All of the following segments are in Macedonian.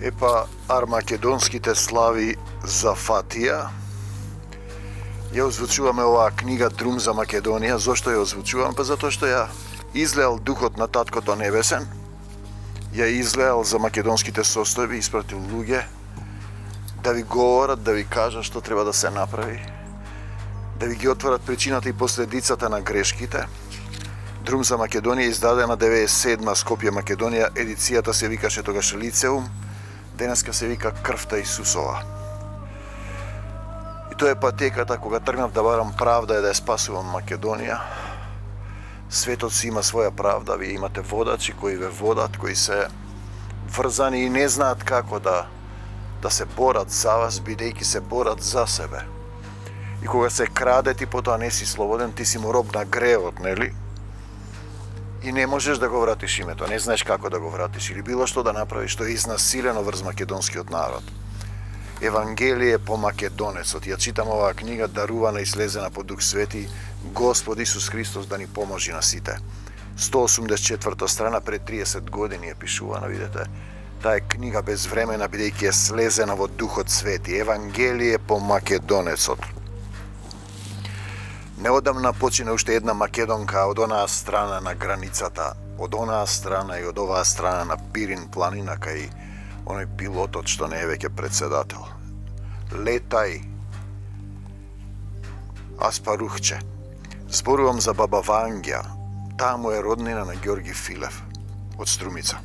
Епа, армакедонските слави за Фатија. Ја озвучуваме оваа книга Трум за Македонија. Зошто ја озвучувам? Па затоа што ја излеал духот на Таткото Небесен, ја излеал за македонските состојби, испратил луѓе да ви говорат, да ви кажат што треба да се направи, да ви ги отворат причината и последицата на грешките. Трум за Македонија издадена 97 Скопје, Македонија, едицијата се викаше тогаш Лицеум, денеска се вика Крвта Исусова. И тоа е патеката кога тргнав да барам правда и да ја спасувам Македонија. Светот си има своја правда, вие имате водачи кои ве водат, кои се врзани и не знаат како да се борат за вас, бидејќи се борат за себе. И кога се краде, ти потоа не си слободен, ти си му роб на гревот, нели? И не можеш да го вратиш името, не знаеш како да го вратиш или било што да направиш, што е изнасилено врз македонскиот народ. Евангелие по македонецот. Ја читам оваа книга, дарувана и слезена по Дух Свети, Господ Исус Христос да ни поможи на сите. 184 страна, пред 30 години е пишувана, видете. Таа е книга безвремена, бидејќи е слезена во Духот Свети. Евангелие по македонецот. Неодамна почина уште една македонка од онаа страна на границата, од онаа страна и од оваа страна на Пирин планина, кај оној пилотот што не е веќе председател. Летај, Аспарухче. Зборувам за баба Вангја, таа му е роднина на Ѓорги Филев, од Струмица.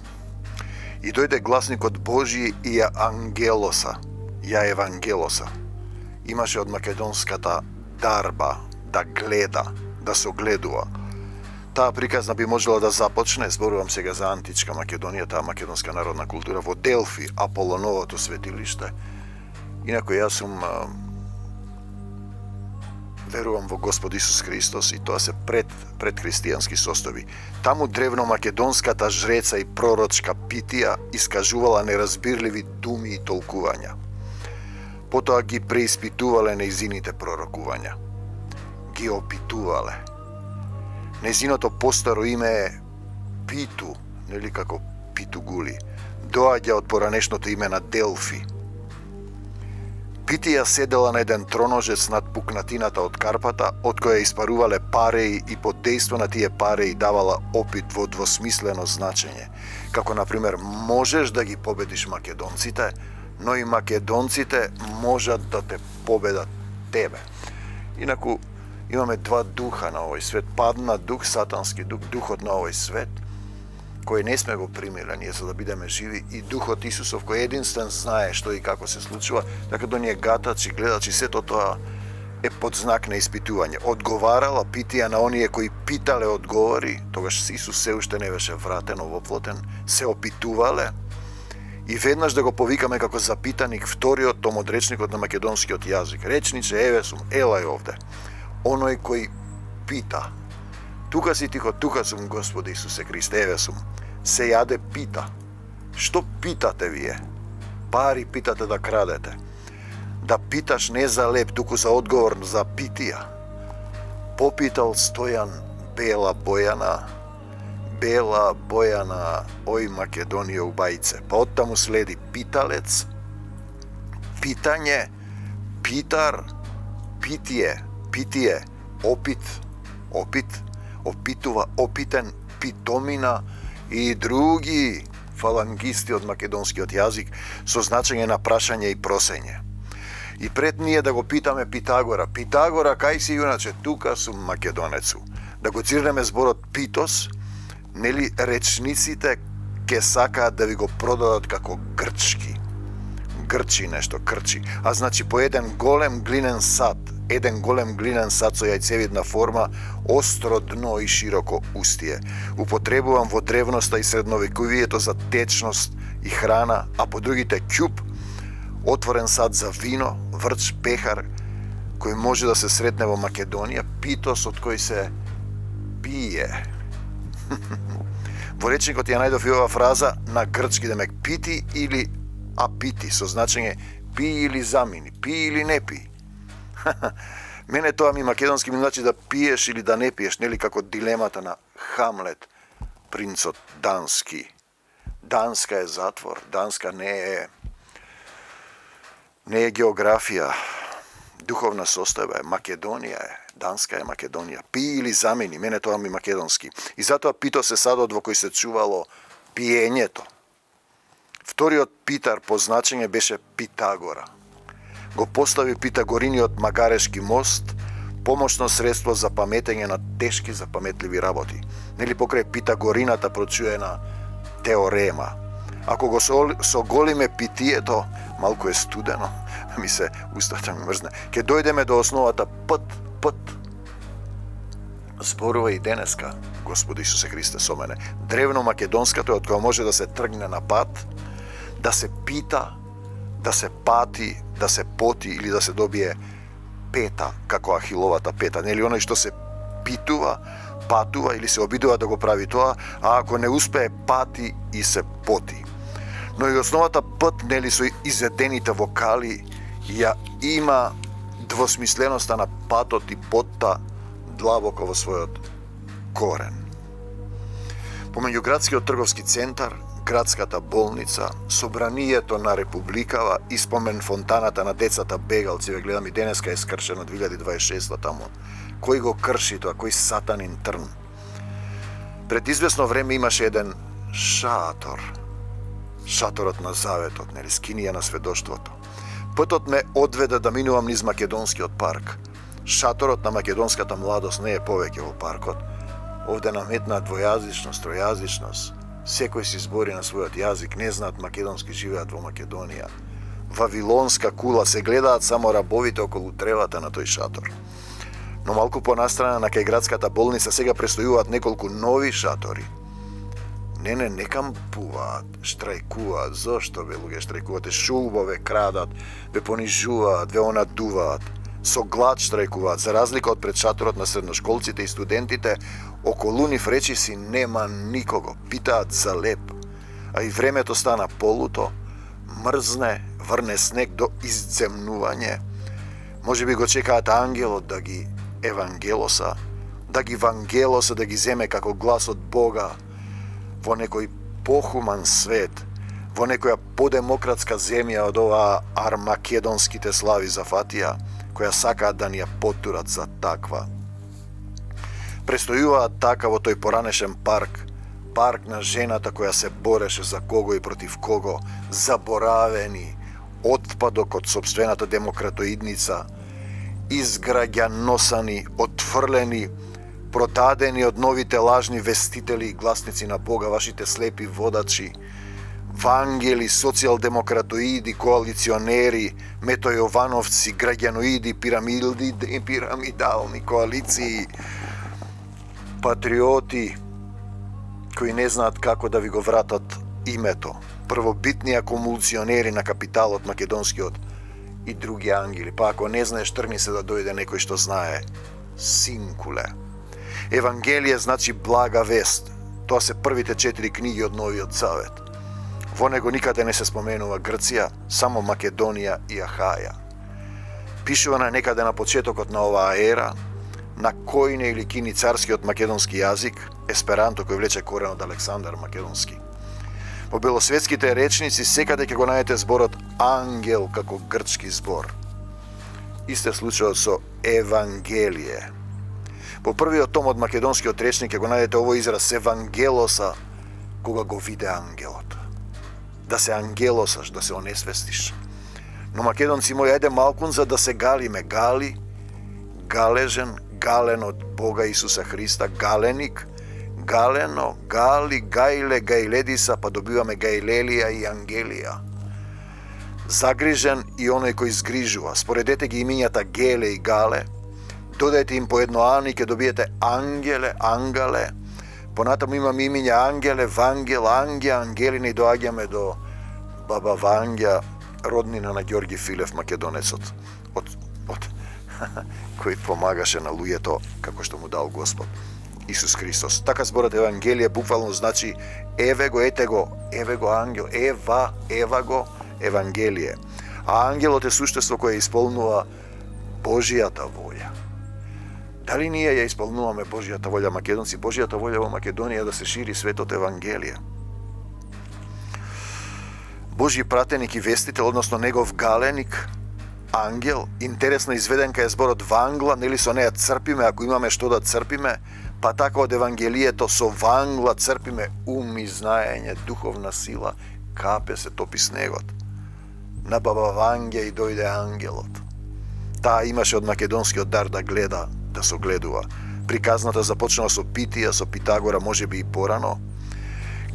И дојде гласникот Божи и ја Ангелоса, ја Евангелоса. Имаше од македонската дарба, да гледа, да се огледува. Таа приказна би можела да започне, зборувам сега за античка Македонија, таа македонска народна култура, во Делфи, Аполоновото светилиште. Инако јас сум верувам во Господ Исус Христос и тоа се пред христијански состојби. Таму древномакедонската жреца и пророчка Питија искажувала неразбирливи думи и толкувања. Потоа ги преиспитувале нејзините пророкувања. Ги опитувале. Нејзиното постаро име е Питу, нели како Питугули. Доаѓа од поранешното име на Делфи. Питија седела на еден троножец над пукнатината од Карпата, од која испарувале пареи и под дејство на тие пареи давала опит во двосмислено значење. Како, например, можеш да ги победиш македонците, но и македонците можат да те победат тебе. Инаку, имаме два духа на овој свет. Падна дух, сатански дух, духот на овој свет, кој не сме го примиле ние за да бидеме живи, и духот Исусов, кој единствен знае што и како се случува, така да ние гатачи, гледачи, сето тоа е под знак на испитување. Одговарала Питија на оние кои питале одговори, тогаш Исус се уште не беше вратен, овоплотен, се опитувале, и веднаш да го повикаме како запитаник вториот том од речникот на македонскиот јазик. Речниче, еве сум, елај овде. Оној кој пита. Тука си тихо, тука сум, Господи Исусе Христе, еве сум. Се јаде пита. Што питате вие? Пари питате да крадете. Да питаш не за леп, туку за одговор за Питија. Попитал Стојан Бела Бојана, ој Македонија убајце. Па оттаму следи питалец, питање, питар, питие, опит, опитува, опитен, питомина и други фалангисти од македонскиот јазик со значење на прашање и просење. И пред ние да го питаме Питагора, кај си јуначе? Тука сум, македонецу. Да го цирнеме зборот питос, нели речниците ке сакаат да ви го продадат како грчки. Грчи нешто, крчи. А значи по еден голем глинен сад со јајцевидна форма, остро дно и широко устие. Употребувам во древноста и средновековието за течност и храна, а по другите ќуп, отворен сад за вино, врч, пехар, кој може да се сретне во Македонија, питос од кој се пие. Во речникот ја најдов и ова фраза на грчки, демек пити или апити, со значење пи или замини, пи или не пи. Мене тоа ми македонски ми значи да пиеш или да не пиеш, нели како дилемата на Хамлет, принцот дански. Данска е затвор, Данска не е географија, духовна состојба е, Македонија е, Данска е Македонија. Пи или замени, мене тоа ми македонски. И затоа Пито се садот во кој се чувало пиењето. Вториот Питар по значење беше Питагора. Го постави Питагориниот магарешки мост, помошно средство за паметење на тешки запаметливи работи. Нели покрај Питагорината прочуена теорема. Ако го соголиме питието, малку е студено, ми се устата ми мрзне. Ке дојдеме до основата пат. Зборува и денеска, Господи Исусе Христе со мене. Древно македонското е од која може да се тргне на пат, да се пита, да се пати, да се поти или да се добие пета, како Ахиловата пета. Нели оној што се питува, патува или се обидува да го прави тоа, а ако не успее пати и се поти. Но и основата пат, нели со изедените вокали, ја има двосмисленоста на патот и потта длабоко во својот корен. Помеѓу градскиот трговски центар, градската болница, собранието на Републикава и спомен фонтаната на децата бегалци, ве гледам и денеска е скршено 2026 таму. Кој го крши тоа, кој сатанин трн? Пред известно време имаше еден шатор. Шаторот на заветот, нели, скинија на сведоштвото. Патот ме одведе да минувам низ Македонскиот парк. Шаторот на македонската младост не е повеќе во паркот. Овде наметна двојазичност, тројазичност. Секој си збори на својот јазик, не знаат македонски, живеат во Македонија. Вавилонска кула, се гледаат само рабовите околу тревата на тој шатор. Но малку понастрана на кај градската болница сега престојуваат неколку нови шатори. Не кампуваат, штрајкуваат. Зошто бе луѓе штрајкувате? Шубове крадат, ве понижуваат, ве онадуваат. Со глад штрајкуваат, за разлика од пред шаторот на средношколците и студентите, околу нив речиси нема никого, питаат за леп, а и времето стана полуто, мрзне, врне снег до изземнување. Може би го чекаат ангелот да ги евангелоса, да ги земе како глас од Бога во некој похуман свет, во некоја подемократска земја од оваа армакедонските слави за фатија, која сакаат да ни ја потурат за таква. Престојуваат така во тој поранешен парк, парк на жената која се бореше за кого и против кого, заборавени, отпадок од сопствената демократоидница, изграѓаносани, отфрлени, продадени од новите лажни вестители и гласници на Бога, вашите слепи водачи, вангели, социјалдемократоиди, коалиционери, метојовановци, граѓаноиди, пирамидални коалиции, патриоти кои не знаат како да ви го вратат името, првобитни акумулационери на капиталот македонскиот и други ангели. Па ако не знаеш, тргни се да дојде некој што знае. Синкуле. Евангелие значи блага вест. Тоа се првите 4 книги од Новиот Завет. Во него никаде не се споменува Грција, само Македонија и Ахаја. Пишувана некаде на почетокот на оваа ера, на којне или кини царскиот македонски јазик, есперанто кој влече корен од Александар Македонски. Во белосветските речници секаде ќе го најдете зборот ангел како грчки збор. Исте случајот со Евангелие. Во првиот том од македонскиот речник ќе го најдете овој израз евангелоса, кога го виде ангелот. Да се ангелосаш, да се онесвестиш. Но македонци мои, ајде малкун за да се галиме. Гали, галежен, гален од Бога Исуса Христа, галеник, галено, гали, гајле, гајледиса, па добиваме гајлелија и ангелија. Загрижен и оној кој згрижува. Споредете ги имињата Геле и Гале, додајте им по едно ани, ќе добиете ангеле, ангале. Понатаму имам имиња Ангеле, Вангел, Ангја, Ангелина и доаѓаме до баба Вангја, роднина на Ѓорги Филев, македонецот, кој помагаше на луѓето како што му дал Господ Исус Христос. Така зборот Евангелие буквално значи еве го, ете го, еве го ангел, ева го Евангелие. А ангелот е суштество кое исполнува Божијата волја. Дали ние ја исполнуваме Божијата волја, македонци? Божијата волја во Македонија да се шири светот Евангелие. Божји пратеник и вестител, односно негов галеник, ангел. Интересна изведенка е зборот вангла, нели со неја црпиме, ако имаме што да црпиме, па така од Евангелието со вангла црпиме ум и знаење, духовна сила, капе се топи снегот. На баба Ванѓа и дојде ангелот. Таа имаше од македонскиот дар да гледа, да согледува. Приказната започнала со Питија, со Питагора, можеби и порано.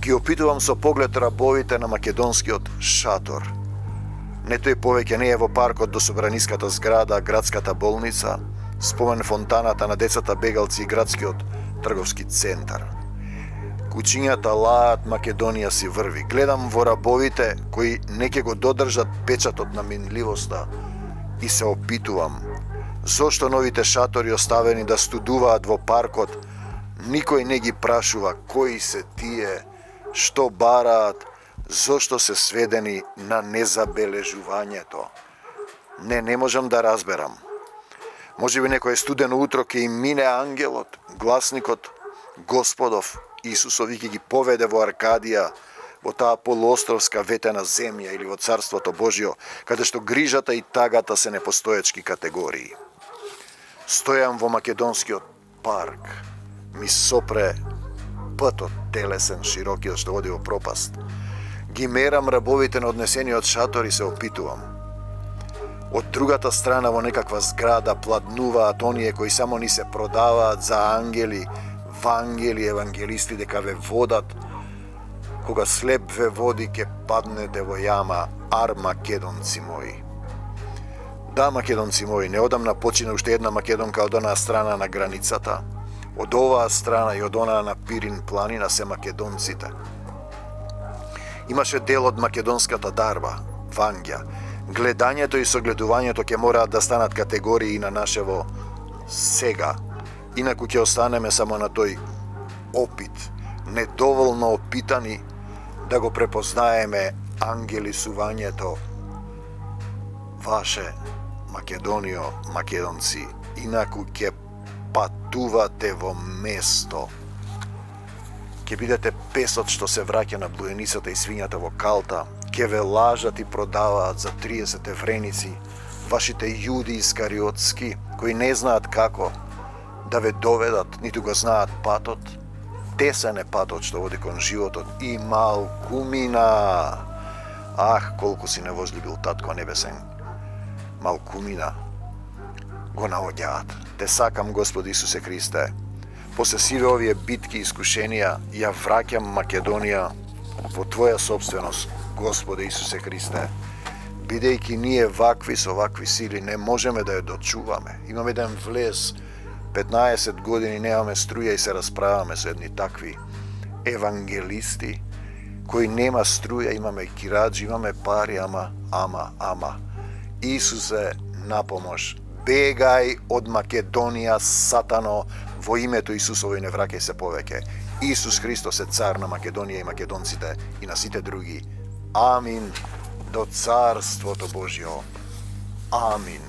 Ги опитувам со поглед рабовите на македонскиот шатор. Не тој повеќе не е во паркот до собраниската зграда, градската болница, спомен фонтаната на децата бегалци и градскиот трговски центар. Кучињата лаат, Македонија си врви. Гледам во рабовите кои не ќе го додржат печатот на минливоста и се опитувам. Зошто новите шатори оставени да студуваат во паркот, никој не ги прашува кои се тие, што бараат, зошто се сведени на незабележувањето. Не можам да разберам. Можеби некој студено утро ќе им мине ангелот, гласникот Господов, Исусов, и ќе ги поведе во Аркадија, во таа полуостровска ветена земја или во Царството Божјо, каде што грижата и тагата се непостоечки категории. Стојам во македонскиот парк, ми сопре патот телесен, широкиот што води во пропаст. Ги мерам рабовите на однесениот шатор и се опитувам. Од другата страна во некаква зграда пладнуваат оние кои само ни се продаваат за ангели, вангели, евангелисти дека ве водат. Кога слеп ве води, ке паднете во јама, ар македонци мои. Да, македонци мои, неодамна почина уште една македонка од онаа страна на границата. Од оваа страна и од онаа на Пирин планина се македонците. Имаше дел од македонската дарба, Ванѓа. Гледањето и согледувањето ќе мораат да станат категории на нашево сега. Инаку ќе останеме само на тој опит, недоволно опитани да го препознаеме ангелисувањето. Ваше Македонио, македонци, инаку ќе патувате во место. Ќе бидете песот што се враќа на блуеницата и свињата во калта, ќе ве лажат и продаваат за 30 евреници, вашите јуди искариотски, кои не знаат како да ве доведат, ниту го знаат патот. Тесен е патот што води кон животот и малкумина. Ах, колку си невозлюбил Татко Небесен. Малкумина го наоѓаат. Те сакам, Господи Исусе Христе. После сиве овие битки и искушенија, ја враќам Македонија во Твоја собственост, Господи Исусе Христе. Бидејќи ние вакви со вакви сили не можеме да ја дочуваме. Имаме еден влез, 15 години немаме струја и се расправаме со едни такви евангелисти, кои нема струја, имаме кираџи, имаме пари, ама. Исусе, напомош. Бегај од Македонија, сатано, во името Исусово и не враќај се повеќе. Исус Христос е цар на Македонија и македонците и на сите други. Амин. До Царството Божјо. Амин.